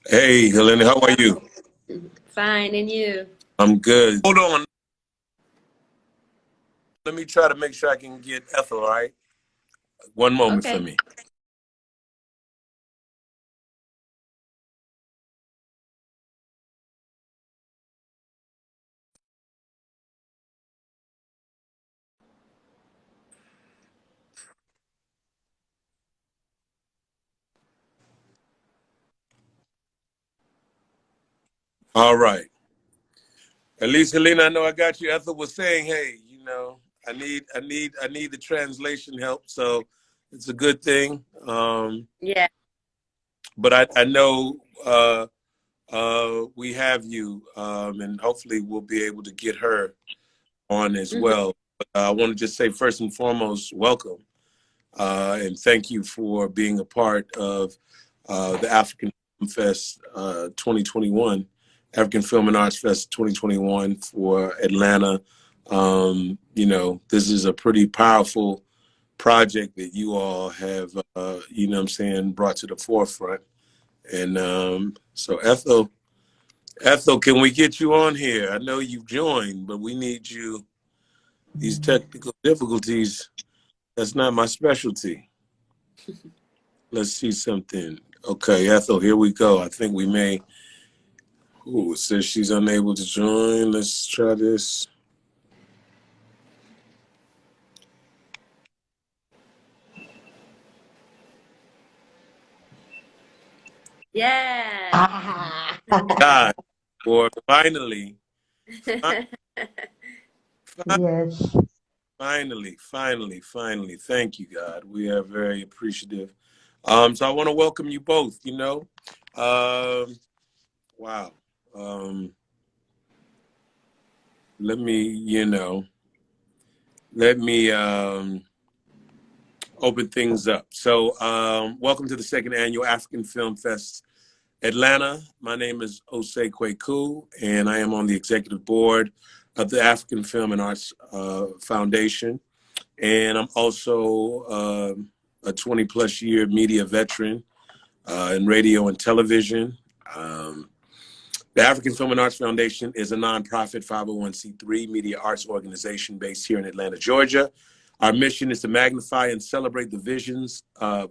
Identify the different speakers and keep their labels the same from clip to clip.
Speaker 1: Hey, Helena, how are you?
Speaker 2: Fine, and you?
Speaker 1: I'm good. Hold on. Let me try to make sure I can get Ethel, all right? One moment for
Speaker 2: Okay.
Speaker 1: me. All right. At least, Helena, I know I got you. Ethel was saying, hey, I need the translation help, so it's a good thing.
Speaker 2: Yeah.
Speaker 1: But I know we have you, and hopefully we'll be able to get her on as
Speaker 2: hmm
Speaker 1: well. But I want to just say first and foremost, welcome. And thank you for being a part of the African Film Fest 2021, African Film and Arts Fest 2021 for Atlanta. This is a pretty powerful project that you all have, what I'm saying, brought to the forefront. And so, Ethel, can we get you on here? I know you've joined, but we need you. These technical difficulties, that's not my specialty. Let's see something. Okay, Ethel, here we go. I think we may. Ooh, it says she's unable to join. Let's try this.
Speaker 2: Yeah.
Speaker 1: God, or finally, fi- fi-
Speaker 3: Yes.
Speaker 1: finally. Thank you, God. We are very appreciative. So I want to welcome you both. Wow. Um, let me, let me open things up. So, welcome to the second annual African Film Fest Atlanta. My name is Osei Kweku, and I am on the executive board of the African Film and Arts Foundation. And I'm also a 20 plus year media veteran in radio and television. Um, the African Film and Arts Foundation is a nonprofit 501c3 media arts organization based here in Atlanta, Georgia. Our mission is to magnify and celebrate the visions,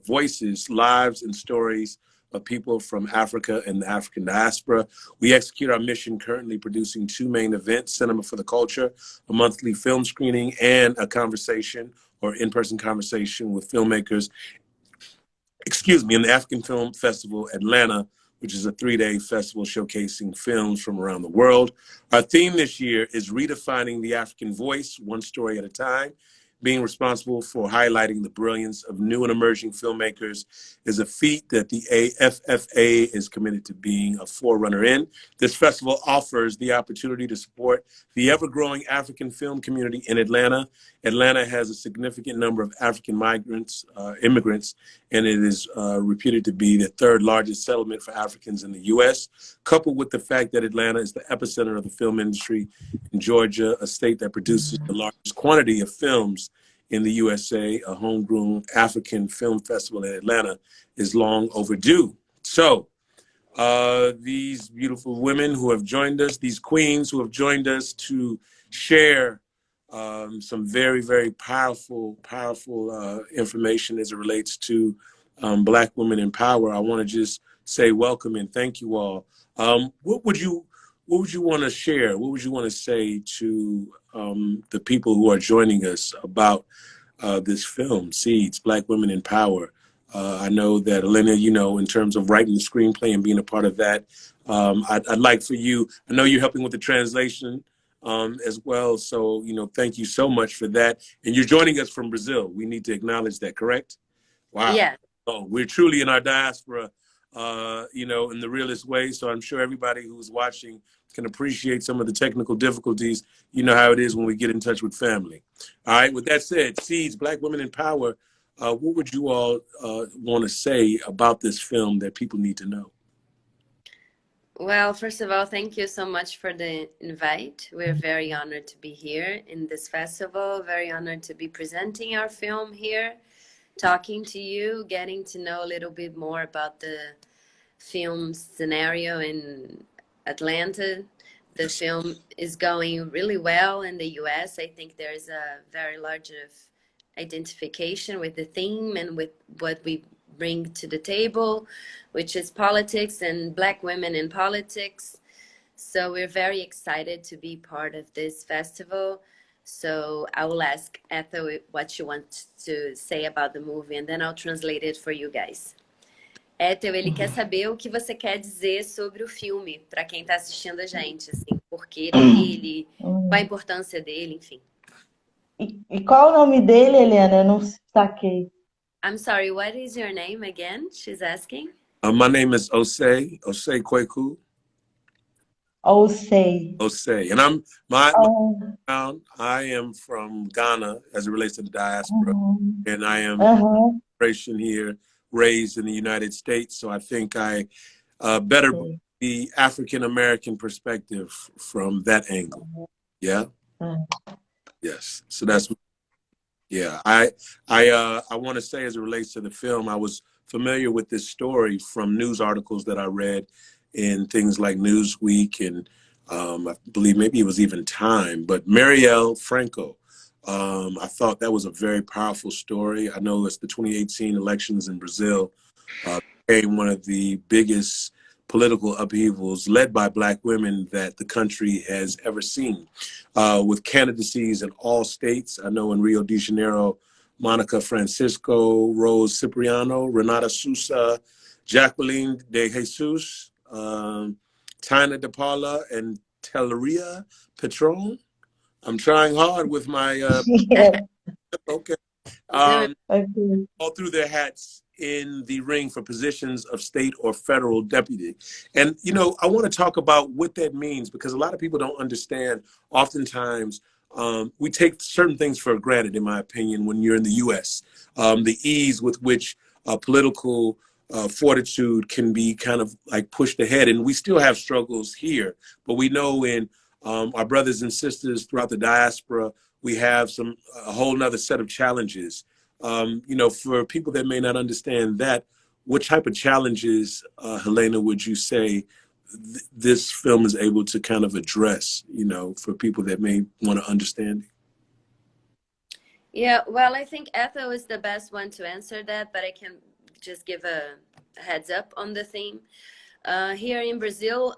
Speaker 1: voices, lives, and stories of people from Africa and the African diaspora. We execute our mission currently producing two main events, Cinema for the Culture, a monthly film screening, and a conversation or in-person conversation with filmmakers, in the African Film Festival Atlanta, which is a 3-day festival showcasing films from around the world. Our theme this year is redefining the African voice, one story at a time. Being responsible for highlighting the brilliance of new and emerging filmmakers is a feat that the AFFA is committed to being a forerunner in. This festival offers the opportunity to support the ever-growing African film community in Atlanta. Atlanta has a significant number of African immigrants, and it is reputed to be the third largest settlement for Africans in the U.S., coupled with the fact that Atlanta is the epicenter of the film industry in Georgia, a state that produces the largest quantity of films in the USA. A homegrown African film festival in Atlanta is long overdue. So, these beautiful women who have joined us, these queens who have joined us to share some very, very powerful information as it relates to Black women in power. I want to just say welcome and thank you all. What would you want to share? What would you want to say to the people who are joining us about this film, Seeds, Black Women in Power? I know that, Helena, in terms of writing the screenplay and being a part of that, I'd like for you, I know you're helping with the translation as well. So, thank you so much for that. And you're joining us from Brazil. We need to acknowledge that, correct? Wow.
Speaker 2: Yeah.
Speaker 1: Oh, we're truly in our diaspora, in the realest way. So I'm sure everybody who's watching can appreciate some of the technical difficulties. You know how it is when we get in touch with family. All right. With that said, Seeds, Black Women in Power, what would you all want to say about this film that people need to know?
Speaker 2: Well, first of all, thank you so much for the invite. We're very honored to be here in this festival, very honored to be presenting our film here, talking to you, getting to know a little bit more about film scenario in Atlanta. The film is going really well in the US. I think there's a very large of identification with the theme and with what we bring to the table, which is politics and Black women in politics. So we're very excited to be part of this festival. So I will ask Éthel what she wants to say about the movie, and then I'll translate it for you guys. Éthel, ele quer saber o que você quer dizer sobre o filme, para quem está assistindo a gente, assim, o porquê dele, qual a importância dele, enfim.
Speaker 3: E qual o nome dele, Helena? Eu não saquei.
Speaker 2: I'm sorry, what is your name again? She's asking.
Speaker 1: My name is Osei Kweku.
Speaker 3: Osei.
Speaker 1: And I'm I am from Ghana as it relates to the diaspora, and I am here, raised in the United States. So I think I better the African American perspective from that angle. Yeah. Yes. So that's I want to say, as it relates to the film, I was familiar with this story from news articles that I read in things like Newsweek and I believe maybe it was even Time. But Marielle Franco, I thought that was a very powerful story. I know it's the 2018 elections in Brazil became one of the biggest political upheavals led by Black women that the country has ever seen, with candidacies in all states. I know in Rio de Janeiro, Monica Francisco, Rose Cipriano, Renata Sousa, Jacqueline de Jesus, Tina De Paula, and Teleria Petron. I'm trying hard with my okay. All through their hats in the ring for positions of state or federal deputy. And, you know, I want to talk about what that means, because a lot of people don't understand. Oftentimes, we take certain things for granted, in my opinion, when you're in the U.S. The ease with which political fortitude can be kind of like pushed ahead. And we still have struggles here, but we know in our brothers and sisters throughout the diaspora, we have a whole nother set of challenges. You know, for people that may not understand that, what type of challenges, Helena, would you say this film is able to kind of address, you know, for people that may want to understand it?
Speaker 2: Yeah, well, I think Éthel is the best one to answer that, but I can just give a heads up on the theme. Here in Brazil,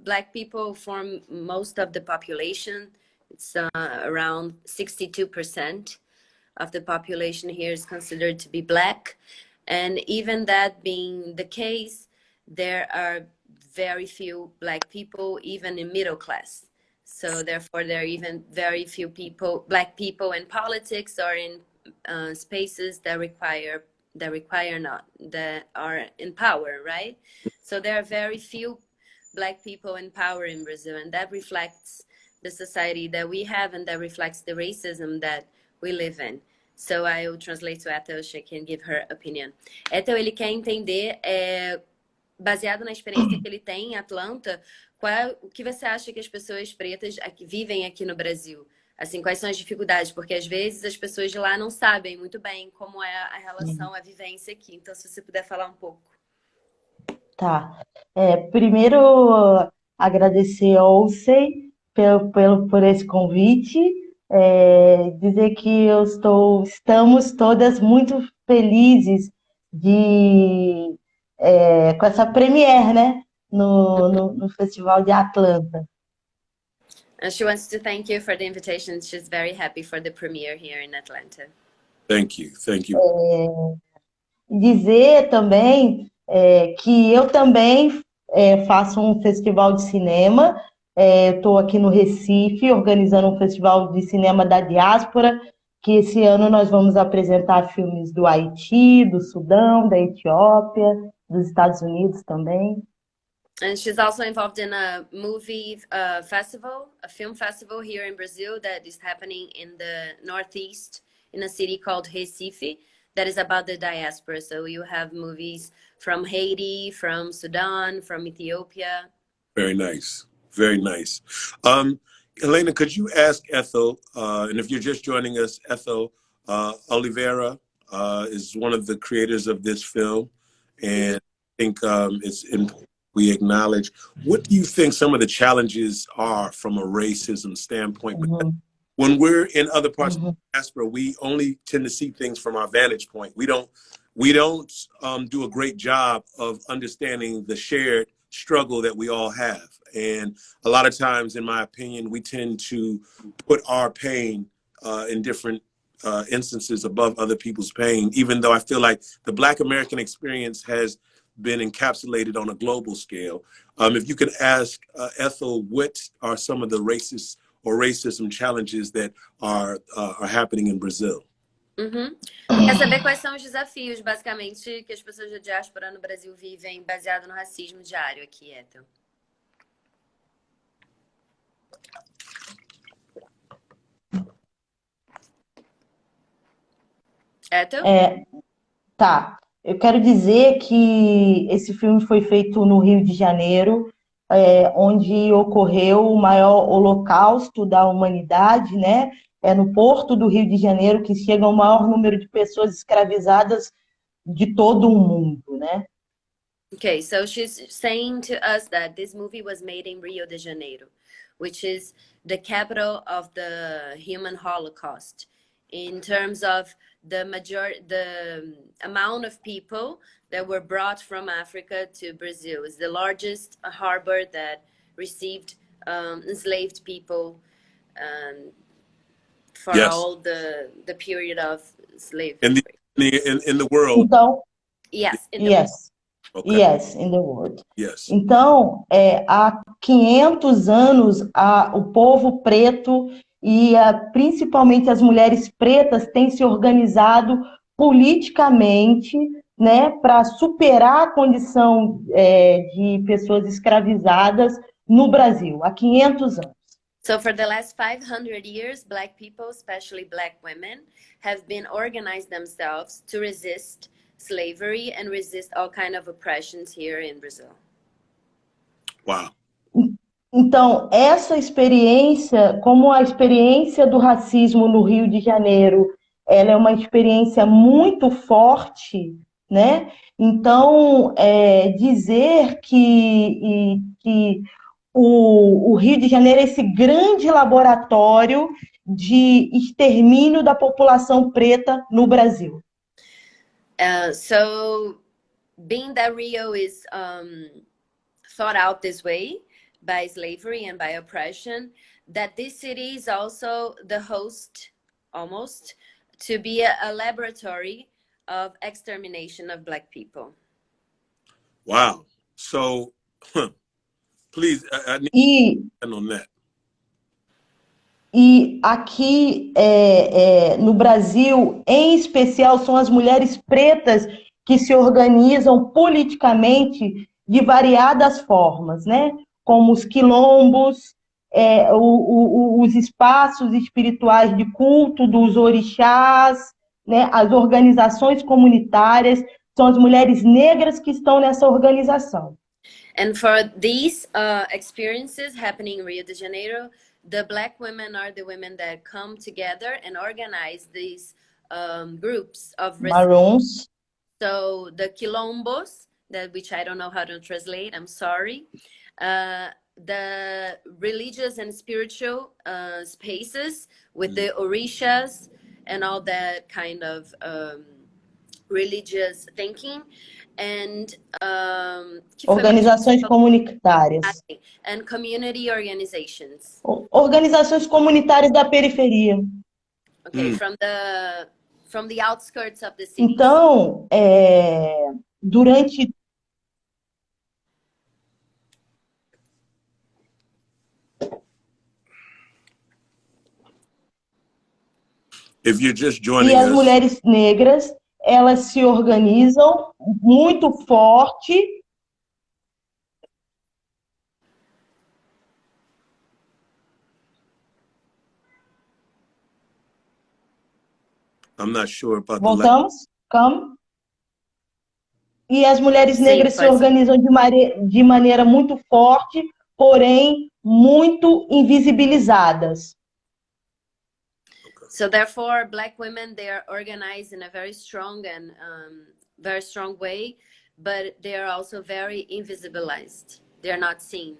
Speaker 2: Black people form most of the population. It's around 62% of the population here is considered to be Black. And even that being the case, there are very few Black people, even in middle class. So therefore, there are even very few people, Black people in politics or in spaces that are in power, right? So there are very few Black people in power in Brazil, and that reflects the society that we have, and that reflects the racism that we live in. So I will translate to Éthel, she can give her opinion. Éthel, ele quer entender, baseado na experiência que ele tem em Atlanta, o que você acha que as pessoas pretas vivem aqui no Brasil? Assim, quais são as dificuldades? Porque às vezes as pessoas de lá não sabem muito bem como é a relação, a vivência aqui. Então, se você puder falar um pouco.
Speaker 3: Tá. Primeiro, agradecer ao Osei por esse convite. Dizer que estamos todas muito felizes com essa premiere, né? No Festival de Atlanta.
Speaker 2: And she wants to thank you for the invitation. She's very happy for the premiere here in Atlanta.
Speaker 1: Thank you.
Speaker 3: Dizer também que eu também faço um festival de cinema. Estou aqui no Recife, organizando um festival de cinema da diáspora, que esse ano nós vamos apresentar filmes do Haiti, do Sudão, da Etiópia, dos Estados Unidos também.
Speaker 2: And she's also involved in a movie festival, a film festival here in Brazil that is happening in the Northeast in a city called Recife that is about the diaspora. So you have movies from Haiti, from Sudan, from Ethiopia.
Speaker 1: Very nice. Very nice. Helena, could you ask Éthel, and if you're just joining us, Éthel, Oliveira is one of the creators of this film. And think it's important we acknowledge. What do you think some of the challenges are from a racism standpoint? When we're in other parts of the diaspora, we only tend to see things from our vantage point. We don't do a great job of understanding the shared struggle that we all have. And a lot of times, in my opinion, we tend to put our pain in different instances above other people's pain, even though I feel like the Black American experience has been encapsulated on a global scale. If you could ask Éthel, what are some of the racist or racism challenges that are happening in Brazil?
Speaker 2: Quer saber quais são os desafios, basicamente, que as pessoas da diáspora no Brasil vivem baseado no racismo diário aqui, Éthel? Éthel?
Speaker 3: Tá. Eu quero dizer que esse filme foi feito no Rio de Janeiro, onde ocorreu o maior holocausto da humanidade, né? É no Porto do Rio de Janeiro que chega o maior número de pessoas escravizadas de todo o mundo, né?
Speaker 2: Okay, so she's saying to us that this movie was made in Rio de Janeiro, which is the capital of the human Holocaust. In terms of the amount of people that were brought from Africa to Brazil, is the largest harbor that received enslaved people for all the period of slavery.
Speaker 1: In the world.
Speaker 3: Então,
Speaker 2: yes, in the
Speaker 3: yes.
Speaker 2: world.
Speaker 1: Okay.
Speaker 3: Yes, in the world.
Speaker 1: Yes.
Speaker 3: Então, há 500 anos, o povo preto e principalmente as mulheres pretas têm se organizado politicamente, né, para superar a condição de pessoas escravizadas no Brasil, há 500 anos.
Speaker 2: So for the last 500 years, Black people, especially Black women, have been organized themselves to resist slavery and resist all kind of oppressions here in Brazil.
Speaker 1: Wow.
Speaker 3: Então, essa experiência, como a experiência do racismo no Rio de Janeiro, ela é uma experiência muito forte, né? Então, dizer que o Rio de Janeiro é esse grande laboratório de extermínio da população preta no Brasil.
Speaker 2: So, being that Rio is thought out this way by slavery and by oppression, that this city is also the host, almost, to be a laboratory of extermination of Black people.
Speaker 1: Wow. So, please, I need to on that.
Speaker 3: E aqui no Brasil, em especial, são as mulheres pretas que se organizam politicamente de variadas formas, né? Como os quilombos, os espaços espirituais de culto dos orixás, né? As organizações comunitárias, são as mulheres negras que estão nessa organização.
Speaker 2: And for these experiences happening in Rio de Janeiro, the Black women are the women that come together and organize these groups of
Speaker 3: Maroons.
Speaker 2: So the quilombos, which I don't know how to translate, I'm sorry. The religious and spiritual spaces with the orishas and all that kind of religious thinking. And
Speaker 3: organizações comunitárias.
Speaker 2: And community organizations.
Speaker 3: Organizações comunitárias da periferia.
Speaker 2: Okay, from the outskirts of the city.
Speaker 3: Então, durante
Speaker 1: If you're just joining
Speaker 3: e as mulheres negras, elas se organizam muito forte.
Speaker 1: I'm not sure about
Speaker 3: Voltamos? Come. E as mulheres negras se organizam de maneira muito forte, porém muito invisibilizadas.
Speaker 2: So therefore, Black women, they are organized in a very strong and very strong way, but they are also very invisibilized. They're not seen.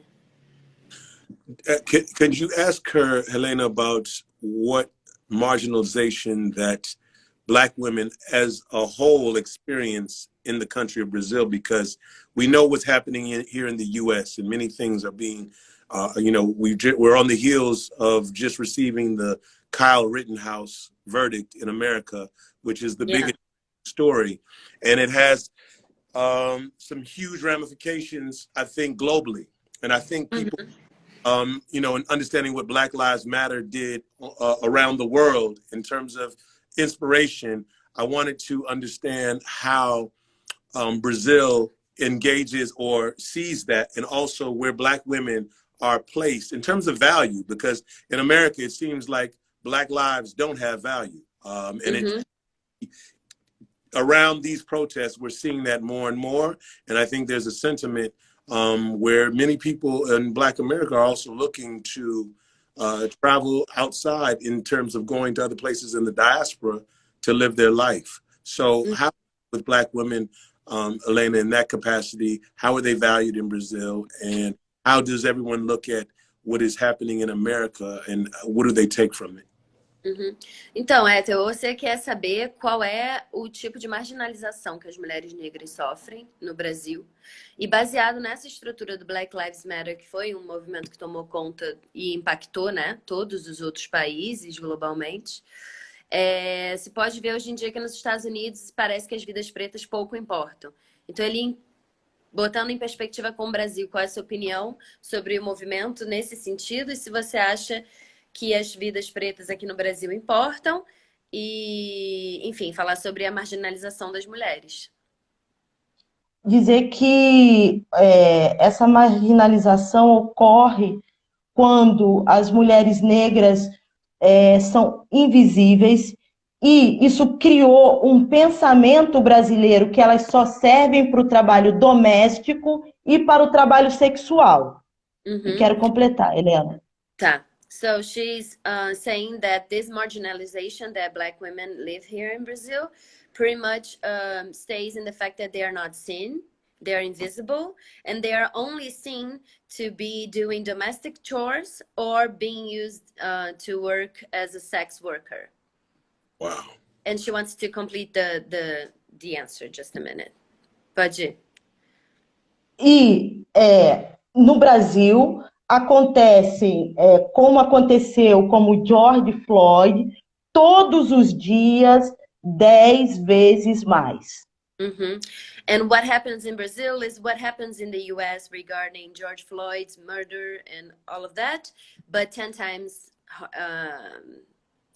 Speaker 1: Could you ask her, Helena, about what marginalization that Black women as a whole experience in the country of Brazil? Because we know what's happening here in the U.S. and many things are being, we're on the heels of just receiving the Kyle Rittenhouse verdict in America, which is the biggest story. And it has some huge ramifications, I think, globally. And I think people, and understanding what Black Lives Matter did around the world in terms of inspiration, I wanted to understand how Brazil engages or sees that, and also where Black women are placed in terms of value, because in America, it seems like Black lives don't have value. Around these protests, we're seeing that more and more. And I think there's a sentiment where many people in Black America are also looking to travel outside in terms of going to other places in the diaspora to live their life. So how with Black women, Helena, in that capacity, how are they valued in Brazil? And how does everyone look at what is happening in America and what do they take from it?
Speaker 2: Então, Éthel, você quer saber qual é o tipo de marginalização que as mulheres negras sofrem no Brasil. E baseado nessa estrutura do Black Lives Matter, que foi um movimento que tomou conta e impactou, né, todos os outros países globalmente, se pode ver hoje em dia que nos Estados Unidos parece que as vidas pretas pouco importam. Então, ele, botando em perspectiva com o Brasil, qual é a sua opinião sobre o movimento nesse sentido? E se você acha que as vidas pretas aqui no Brasil importam e, enfim, falar sobre a marginalização das mulheres.
Speaker 3: Dizer que essa marginalização ocorre quando as mulheres negras são invisíveis e isso criou um pensamento brasileiro que elas só servem para o trabalho doméstico e para o trabalho sexual. E quero completar, Helena.
Speaker 2: Tá. So she's saying that this marginalization that Black women live here in Brazil pretty much stays in the fact that they are not seen, they are invisible, and they are only seen to be doing domestic chores or being used to work as a sex worker.
Speaker 1: Wow.
Speaker 2: And she wants to complete the answer. Just a minute. Pode ir.
Speaker 3: E no Brasil acontece, como aconteceu com o George Floyd, todos os dias, 10 vezes mais.
Speaker 2: And what happens in Brazil is what happens in the US regarding George Floyd's murder and all of that, but 10 times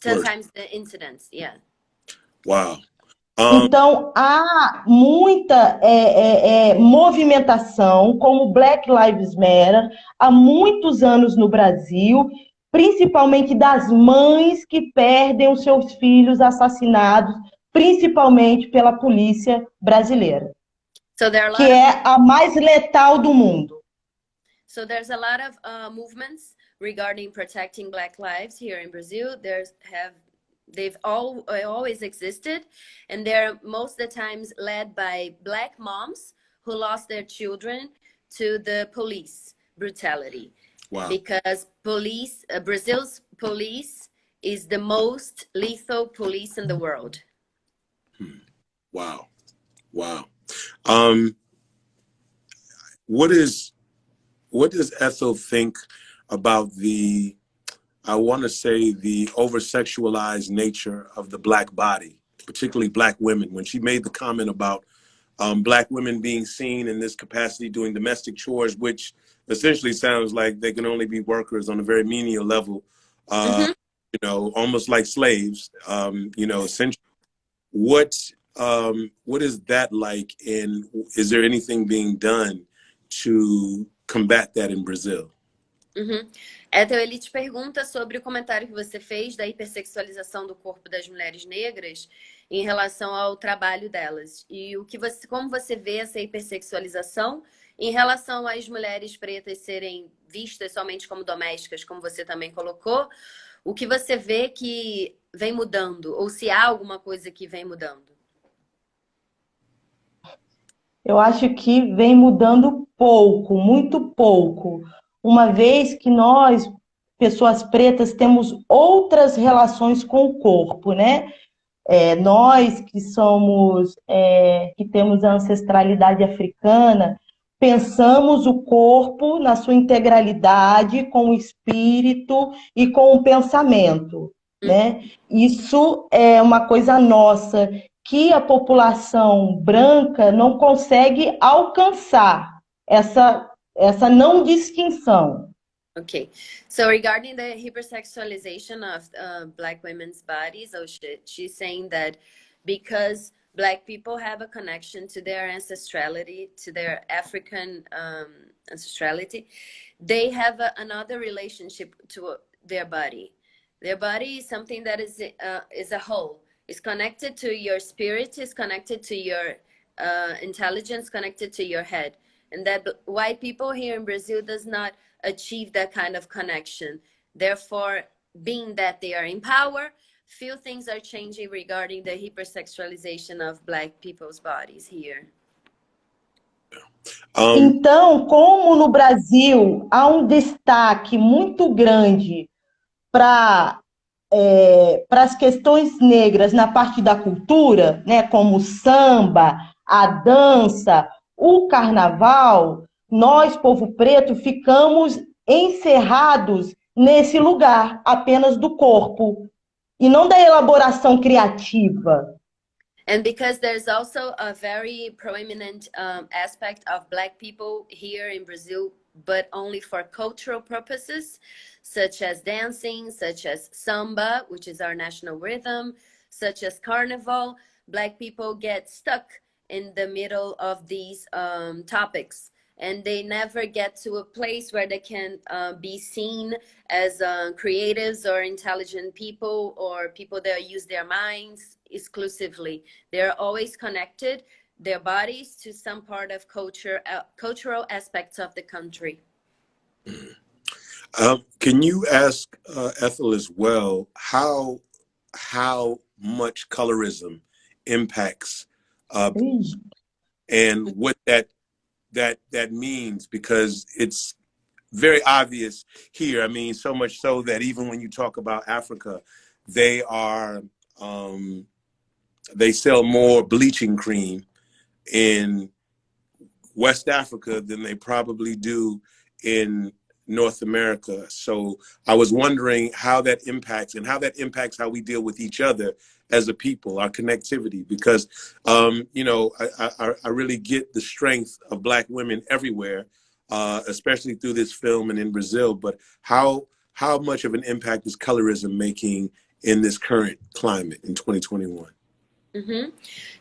Speaker 2: the incidents, yeah.
Speaker 1: Wow.
Speaker 3: Então, há muita movimentação, como Black Lives Matter, há muitos anos no Brasil, principalmente das mães que perdem os seus filhos assassinados, principalmente pela polícia brasileira, que é a mais letal do mundo.
Speaker 2: So there's a lot of movements regarding protecting Black lives here in Brazil. They've always existed, and they're most of the times led by Black moms who lost their children to the police brutality.
Speaker 1: Wow.
Speaker 2: Because Brazil's police is the most lethal police in the world.
Speaker 1: Wow. Wow. What does Éthel think about the over-sexualized nature of the Black body, particularly Black women? When she made the comment about Black women being seen in this capacity doing domestic chores, which essentially sounds like they can only be workers on a very menial level, almost like slaves, essentially. What is that like, and is there anything being done to combat that in Brazil?
Speaker 2: Éthel, ele te pergunta sobre o comentário que você fez da hipersexualização do corpo das mulheres negras em relação ao trabalho delas. E como você vê essa hipersexualização em relação às mulheres pretas serem vistas somente como domésticas, como você também colocou, o que você vê que vem mudando, ou se há alguma coisa que vem mudando?
Speaker 3: Eu acho que vem mudando pouco, muito pouco, uma vez que nós, pessoas pretas, temos outras relações com o corpo, né? Nós que somos, que temos a ancestralidade africana, pensamos o corpo na sua integralidade, com o espírito e com o pensamento, né? Isso é uma coisa nossa que a população branca não consegue alcançar essa não distinção.
Speaker 2: Okay, so regarding the hypersexualization of Black women's bodies, she's saying that because Black people have a connection to their ancestrality, to their African ancestrality, they have another relationship to their body. Their body is something that is a whole. It's connected to your spirit, is connected to your intelligence, connected to your head. And that white people here in Brazil does not achieve that kind of connection. Therefore, being that they are in power, few things are changing regarding the hypersexualization of Black people's bodies here.
Speaker 3: Então, como no Brasil há um destaque muito grande para as questões negras na parte da cultura, né, como o samba, a dança, o carnaval, nós, povo preto, ficamos encerrados nesse lugar apenas do corpo e não da elaboração criativa.
Speaker 2: And because there's also a very prominent aspect of Black people here in Brazil, but only for cultural purposes, such as dancing, such as samba, which is our national rhythm, such as carnival, Black people get stuck in the middle of these topics. And they never get to a place where they can be seen as creatives or intelligent people or people that use their minds exclusively. They're always connected, their bodies, to some part of cultural aspects of the country.
Speaker 1: Can you ask Éthel as well how much colorism impacts and what that means, because it's very obvious here. I mean, so much so that even when you talk about Africa, they sell more bleaching cream in West Africa than they probably do in North America. So I was wondering how that impacts how we deal with each other as a people, our connectivity, because, you know, I really get the strength of Black women everywhere, especially through this film and in Brazil. But how much of an impact is colorism making in this current climate in 2021?
Speaker 2: Uhum.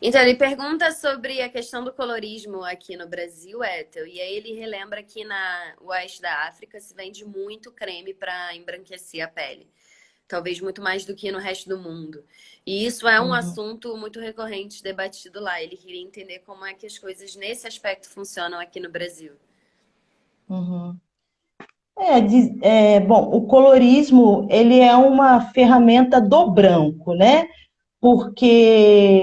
Speaker 2: Então, ele pergunta sobre a questão do colorismo aqui no Brasil, Éthel, e aí ele relembra que na oeste da África se vende muito creme para embranquecer a pele. Talvez muito mais do que no resto do mundo. E isso é um assunto muito recorrente, debatido lá. Ele queria entender como é que as coisas nesse aspecto funcionam aqui no Brasil.
Speaker 3: Bom, o colorismo, ele é uma ferramenta do branco, né? Porque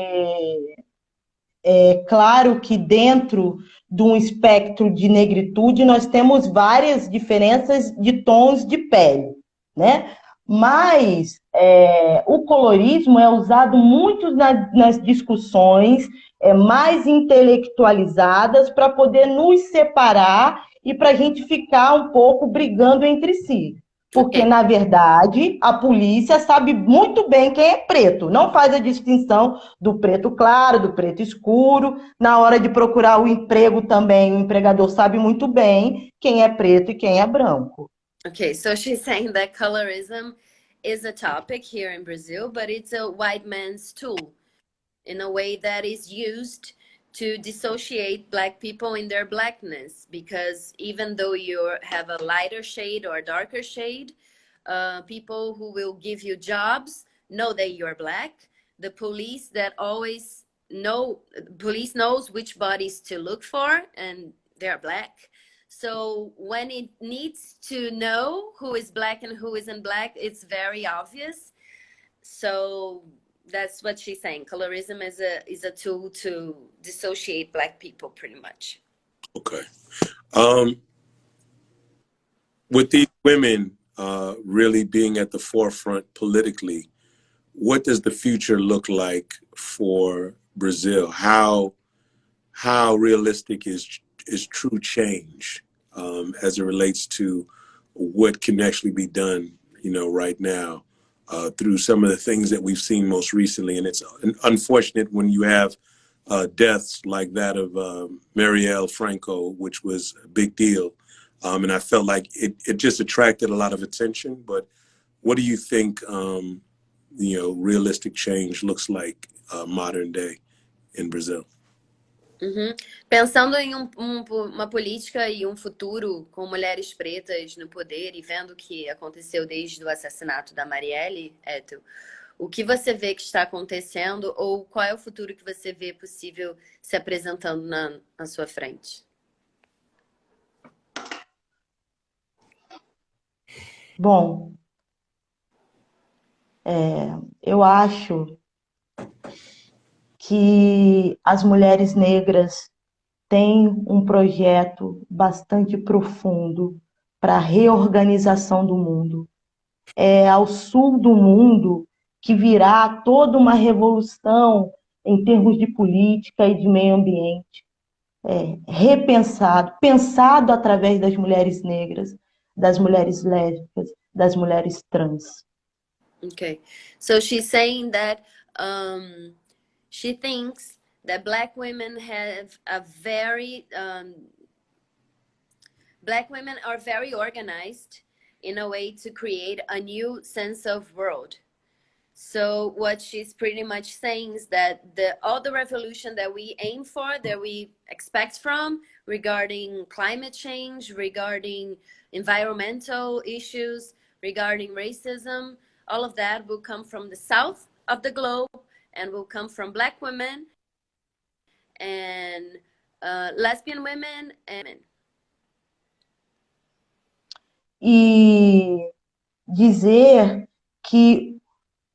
Speaker 3: é claro que dentro de um espectro de negritude nós temos várias diferenças de tons de pele, né? Mas o colorismo é usado muito nas discussões mais intelectualizadas para poder nos separar e para a gente ficar um pouco brigando entre si. Porque, na verdade, a polícia sabe muito bem quem é preto. Não faz a distinção do preto claro, do preto escuro. Na hora de procurar o emprego também, o empregador sabe muito bem quem é preto e quem é branco.
Speaker 2: Okay, so she's saying that colorism is a topic here in Brazil, but it's a white man's tool in a way that is used to dissociate Black people in their Blackness, because even though you have a lighter shade or a darker shade, people who will give you jobs know that you're Black. The police police knows which bodies to look for, and they're Black. So when it needs to know who is Black and who isn't Black, it's very obvious. So that's what she's saying. Colorism is a tool to dissociate Black people, pretty much.
Speaker 1: Okay. With these women really being at the forefront politically, what does the future look like for Brazil? How realistic is true change as it relates to what can actually be done, right now through some of the things that we've seen most recently? And it's unfortunate when you have deaths like that of Marielle Franco, which was a big deal. And I felt like it just attracted a lot of attention. But what do you think, realistic change looks like modern day in Brazil?
Speaker 2: Uhum. Pensando em uma política e um futuro com mulheres pretas no poder e vendo o que aconteceu desde o assassinato da Marielle, Éthel, o que você vê que está acontecendo ou qual é o futuro que você vê possível se apresentando na sua frente?
Speaker 3: Bom, eu acho que as mulheres negras têm um projeto bastante profundo para a reorganização do mundo. É ao sul do mundo que virá toda uma revolução em termos de política e de meio ambiente, pensado através das mulheres negras, das mulheres lésbicas, das mulheres trans.
Speaker 2: Okay, so she's saying that she thinks that Black women have a very Black women are very organized in a way to create a new sense of world. So what she's pretty much saying is that all the revolution that we aim for, that we expect from regarding climate change, regarding environmental issues, regarding racism, all of that will come from the south of the globe and will come from Black women and lesbian women and
Speaker 3: E dizer que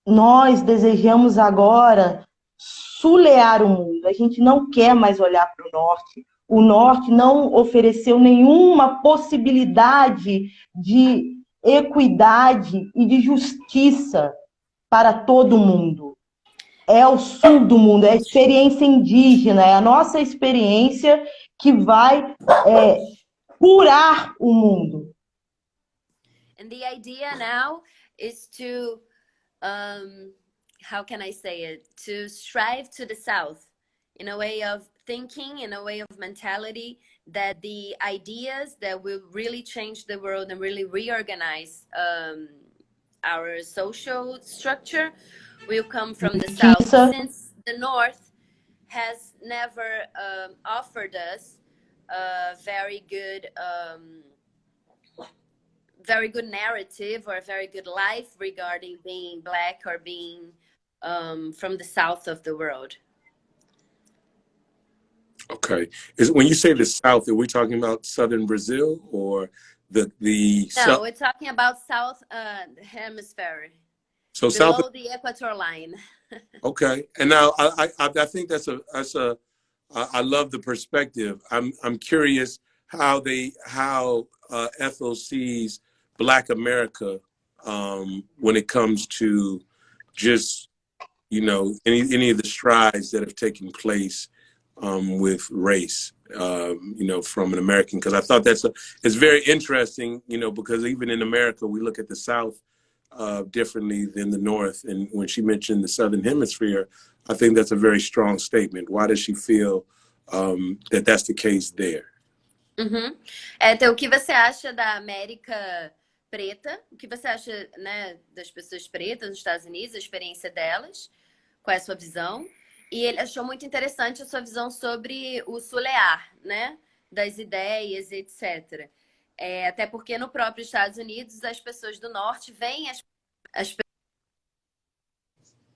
Speaker 3: nós desejamos agora sulear o mundo. A gente não quer mais olhar para o norte. O norte não ofereceu nenhuma possibilidade de equidade e de justiça para todo mundo. É o sul do mundo, é a experiência indígena, é a nossa experiência que vai curar o mundo.
Speaker 2: And the idea now is to, how can I say it? To strive to the south in a way of thinking, in a way of mentality, that the ideas that will really change the world and really reorganize our social structure will come from the south. Since the north has never offered us a very good narrative or a very good life regarding being Black or being from the south of the world.
Speaker 1: Okay. When you say the south, are we talking about southern Brazil or the
Speaker 2: No, we're talking about south hemisphere.
Speaker 3: So
Speaker 2: below the equator line.
Speaker 1: Okay. And now I think I love the perspective. I'm curious how Éthel sees Black America when it comes to just, any of the strides that have taken place with race, from an American, because I thought it's very interesting, because even in America, we look at the South differently than the North. And when she mentioned the Southern Hemisphere, I think that's a very strong statement. Why does she feel that that's the case there?
Speaker 2: Uhum. Então, o que você acha da América preta? O que você acha, né, das pessoas pretas nos Estados Unidos, a experiência delas? Qual é a sua visão? E ele achou muito interessante a sua visão sobre o sulear, né, das ideias, etc. Até porque no próprio Estados Unidos as pessoas do norte veem as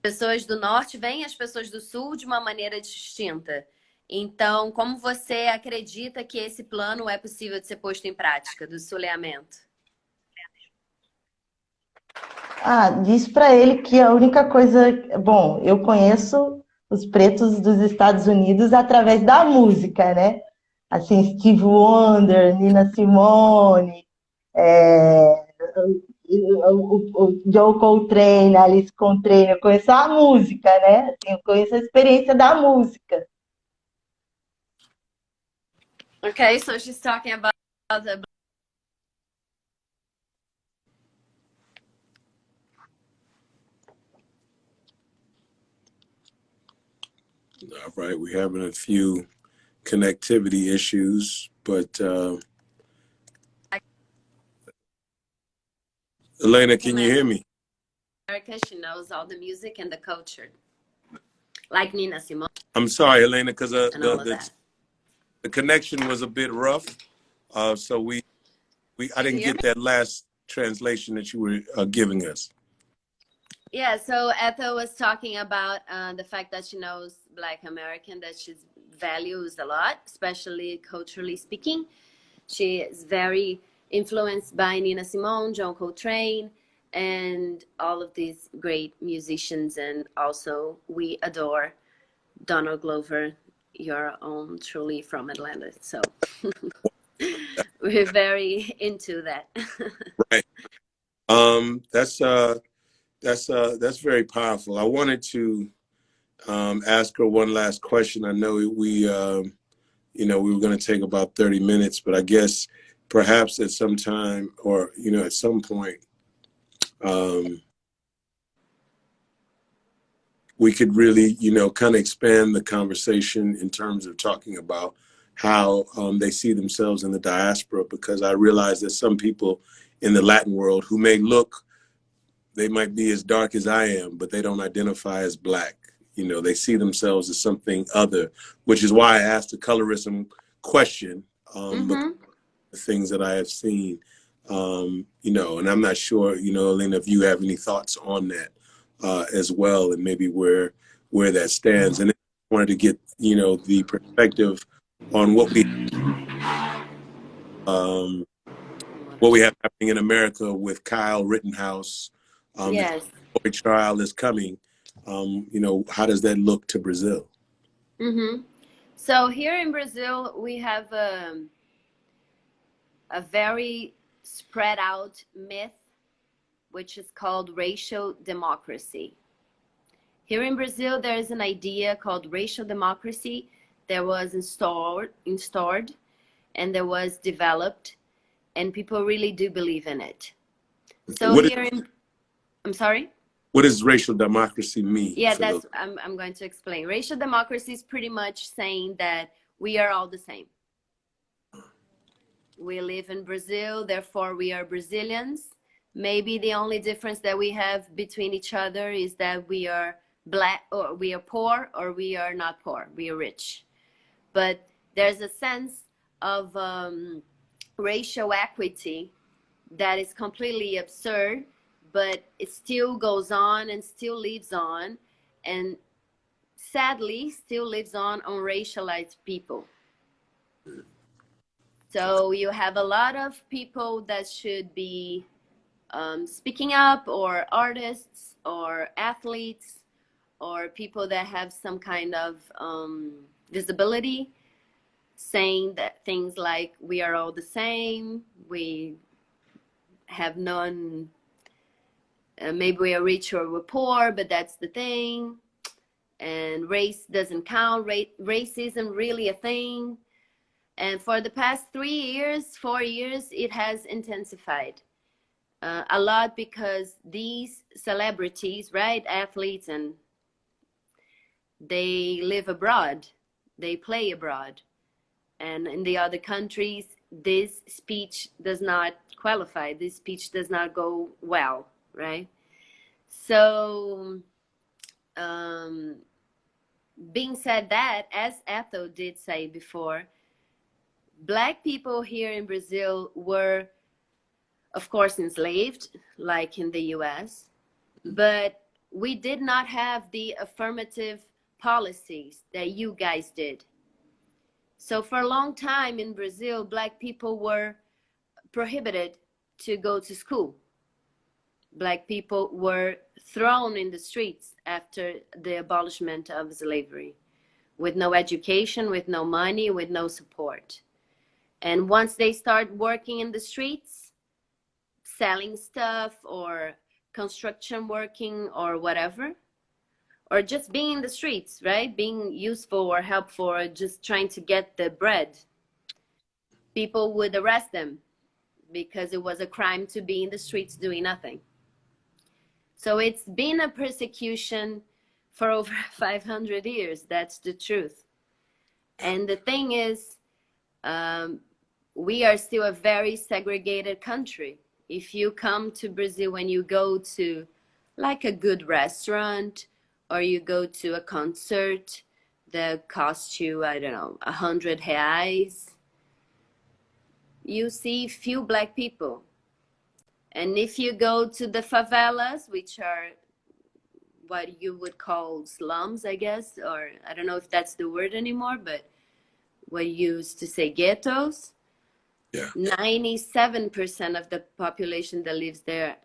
Speaker 2: pessoas do norte veem as pessoas do sul de uma maneira distinta. Então, como você acredita que esse plano é possível de ser posto em prática, do suleamento?
Speaker 3: Ah, diz para ele que a única coisa. Bom, eu conheço os pretos dos Estados Unidos através da música, né? Assim, Steve Wonder, Nina Simone, é, o Joe Coltrane, Alice Coltrane. Eu conheço a música, né? Assim, eu conheço a experiência da música.
Speaker 2: Okay, so she's talking about the
Speaker 1: All right, we're having a few connectivity issues, but Helena, can you hear me?
Speaker 2: America. She knows all the music and the culture, like Nina Simone
Speaker 1: I'm sorry, Helena, because
Speaker 2: and all of that.
Speaker 1: the connection was a bit rough, so I didn't get that last translation that you were giving us.
Speaker 2: Yeah, so Éthel was talking about the fact that she knows Black American, that she values a lot, especially culturally speaking. She is very influenced by Nina Simone, John Coltrane, and all of these great musicians. And also, we adore Donald Glover, your own truly from Atlanta. So we're very into that.
Speaker 1: Right. That's very powerful. I wanted to ask her one last question. I know we were going to take about 30 minutes, but I guess perhaps at some time or at some point we could really kind of expand the conversation in terms of talking about how they see themselves in the diaspora, because I realize that some people in the Latin world who they might be as dark as I am, but they don't identify as Black. They see themselves as something other, which is why I asked the colorism question, because the things that I have seen, and I'm not sure, Elena, if you have any thoughts on that as well, and maybe where that stands. And I wanted to get, the perspective on what we have happening in America with Kyle Rittenhouse.
Speaker 2: Yes.
Speaker 1: The trial is coming. How does that look to Brazil?
Speaker 2: So here in Brazil, we have a very spread out myth, which is called racial democracy. Here in Brazil, there is an idea called racial democracy that was installed and that was developed, and people really do believe in it. So I'm sorry?
Speaker 1: What does racial democracy mean?
Speaker 2: Yeah, I'm going to explain. Racial democracy is pretty much saying that we are all the same. We live in Brazil, therefore we are Brazilians. Maybe the only difference that we have between each other is that we are Black, or we are poor, or we are not poor, we are rich. But there's a sense of racial equity that is completely absurd, but it still goes on and still lives on, and sadly still lives on racialized people. So you have a lot of people that should be speaking up, or artists, or athletes, or people that have some kind of visibility, saying that things like we are all the same, we have none, maybe we are rich or we're poor, but that's the thing, and race doesn't count, race isn't really a thing. And for the past 4 years, it has intensified a lot, because these celebrities, right, athletes, and they live abroad, they play abroad, and in the other countries, this speech does not qualify, this speech does not go well, right? So being said that, as Éthel did say before, Black people here in Brazil were, of course, enslaved, like in the US, but we did not have the affirmative policies that you guys did. So for a long time in Brazil, Black people were prohibited to go to school. Black people were thrown in the streets after the abolishment of slavery, with no education, with no money, with no support. And once they start working in the streets, selling stuff or construction working or whatever, or just being in the streets, right? Being useful or helpful or just trying to get the bread, people would arrest them because it was a crime to be in the streets doing nothing. So it's been a persecution for over 500 years. That's the truth. And the thing is, we are still a very segregated country. If you come to Brazil and you go to like a good restaurant or you go to a concert that costs you, I don't know, 100 reais, you see few Black people. And if you go to the favelas, which are what you would call slums, I guess, or I don't know if that's the word anymore, but what you used to say ghettos,
Speaker 1: Yeah.
Speaker 2: 97% of the population that lives there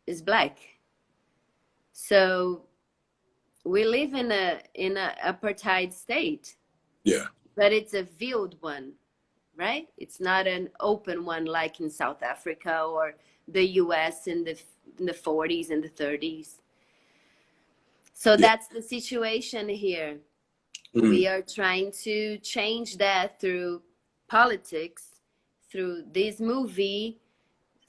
Speaker 2: is Black. So we live in a apartheid state.
Speaker 1: Yeah.
Speaker 2: But it's a veiled one, right? It's not an open one like in South Africa or the US in the 40s and the 30s. So that's the situation here. We are trying to change that through politics, through this movie,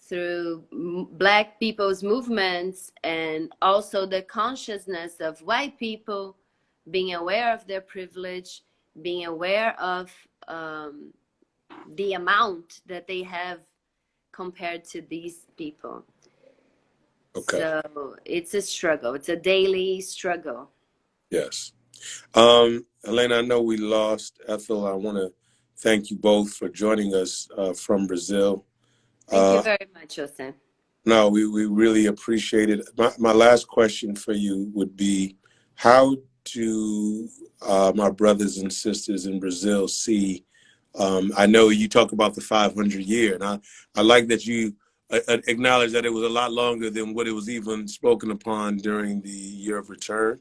Speaker 2: through Black people's movements, and also the consciousness of white people being aware of their privilege, being aware of the amount that they have compared to these people.
Speaker 1: Okay.
Speaker 2: So it's a struggle. It's a daily struggle.
Speaker 1: Yes. Helena, I know we lost Éthel. I want to thank you both for joining us from Brazil.
Speaker 2: Thank you very much, Jose.
Speaker 1: No, we really appreciate it. My last question for you would be, how do my brothers and sisters in Brazil see, I know you talk about the 500 year, and I like that you acknowledge that it was a lot longer than what it was even spoken upon during the year of return.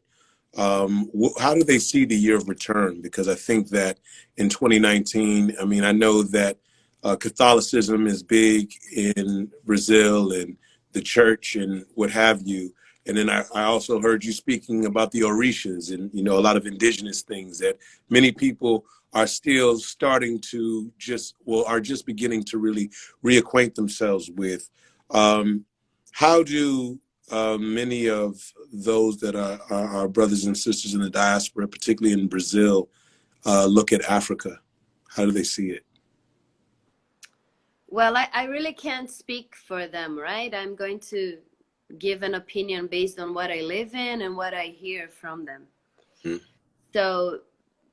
Speaker 1: How do they see the year of return? Because I think that in 2019, I mean, I know that Catholicism is big in Brazil and the church and what have you. And then I also heard you speaking about the Orishas and, you know, a lot of indigenous things that many people are still starting to are just beginning to really reacquaint themselves with. How do many of those that are our brothers and sisters in the diaspora, particularly in Brazil, look at Africa? How do they see it?
Speaker 2: Well, I really can't speak for them, right? I'm going to give an opinion based on what I live in and what I hear from them. So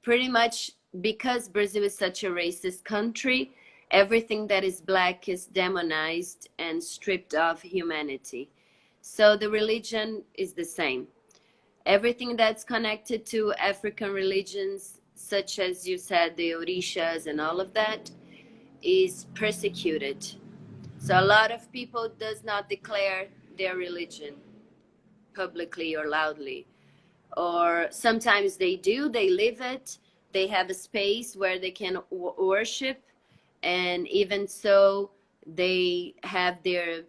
Speaker 2: pretty much because Brazil is such a racist country, everything that is Black is demonized and stripped of humanity. So the religion is the same. Everything that's connected to African religions, such as you said, the Orishas and all of that, is persecuted. So a lot of people does not declare their religion publicly or loudly. Or sometimes they do, they live it, they have a space where they can worship, and even so they have their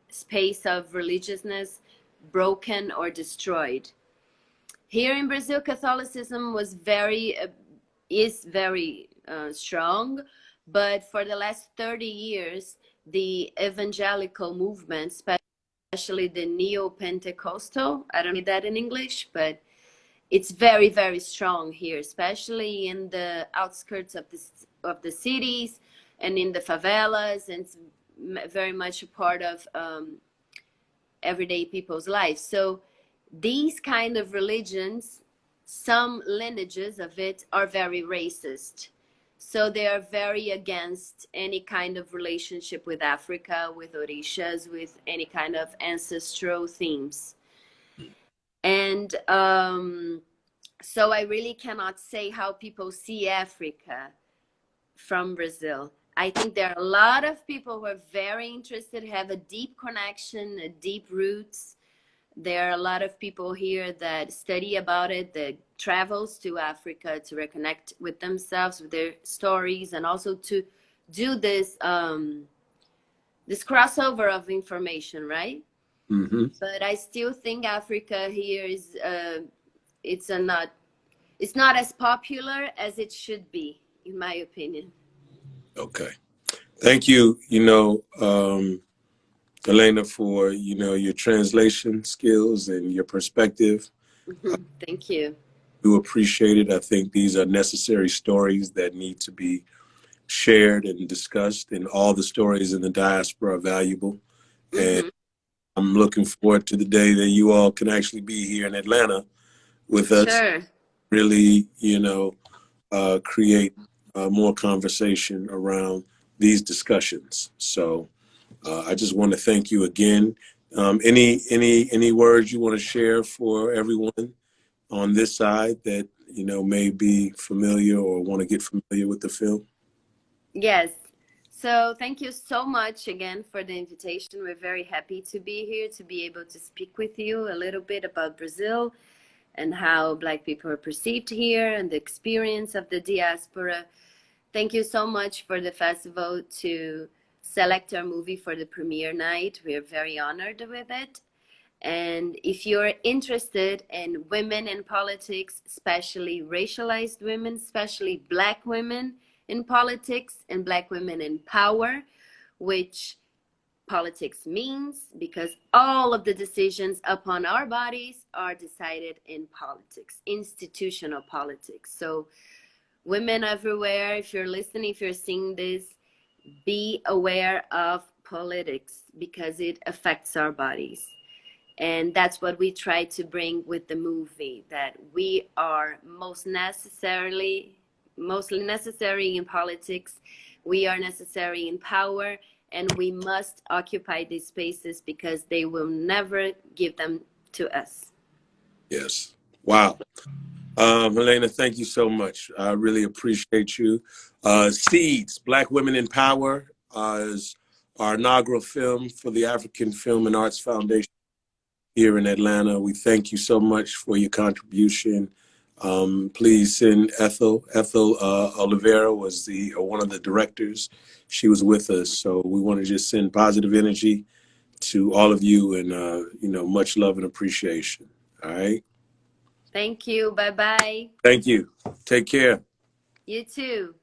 Speaker 2: space of religiousness broken or destroyed. Here in Brazil, Catholicism is very strong, but for the last 30 years, the evangelical movement, especially the neo-Pentecostal, I don't know that in English, but it's very, very strong here, especially in the outskirts of the cities and in the favelas, and it's very much a part of everyday people's lives. So these kind of religions, some lineages of it are very racist. So they are very against any kind of relationship with Africa, with Orishas, with any kind of ancestral themes. And so I really cannot say how people see Africa from Brazil. I think there are a lot of people who are very interested, have a deep connection, a deep roots. There are a lot of people here that study about it, that travels to Africa to reconnect with themselves, with their stories, and also to do this this crossover of information, right?
Speaker 1: Mm-hmm.
Speaker 2: But I still think Africa here is it's not as popular as it should be, in my opinion.
Speaker 1: Okay. Thank you, Helena, for, your translation skills and your perspective.
Speaker 2: Thank you.
Speaker 1: Do appreciate it. I think these are necessary stories that need to be shared and discussed, and all the stories in the diaspora are valuable. And I'm looking forward to the day that you all can actually be here in Atlanta with us,
Speaker 2: Sure.
Speaker 1: really, create more conversation around these discussions. So I just want to thank you again. Any words you want to share for everyone on this side that may be familiar or want to get familiar with the film?
Speaker 2: Yes. So thank you so much again for the invitation. We're very happy to be here, to be able to speak with you a little bit about Brazil and how Black people are perceived here and the experience of the diaspora. Thank you so much for the festival to select our movie for the premiere night. We are very honored with it. And if you're interested in women in politics, especially racialized women, especially Black women in politics and Black women in power, which politics means, because all of the decisions upon our bodies are decided in politics, institutional politics. So women everywhere, if you're listening, if you're seeing this, be aware of politics because it affects our bodies. And that's what we try to bring with the movie, that we are mostly necessary in politics, we are necessary in power, and we must occupy these spaces because they will never give them to us.
Speaker 1: Yes. Wow. Helena, thank you so much. I really appreciate you. Seeds, Black Women in Power is our inaugural film for the African Film and Arts Foundation here in Atlanta. We thank you so much for your contribution. Please send Éthel. Éthel Oliveira was one of the directors. She was with us. So we want to just send positive energy to all of you and, much love and appreciation. All right.
Speaker 2: Thank you. Bye-bye.
Speaker 1: Thank you. Take care.
Speaker 2: You too.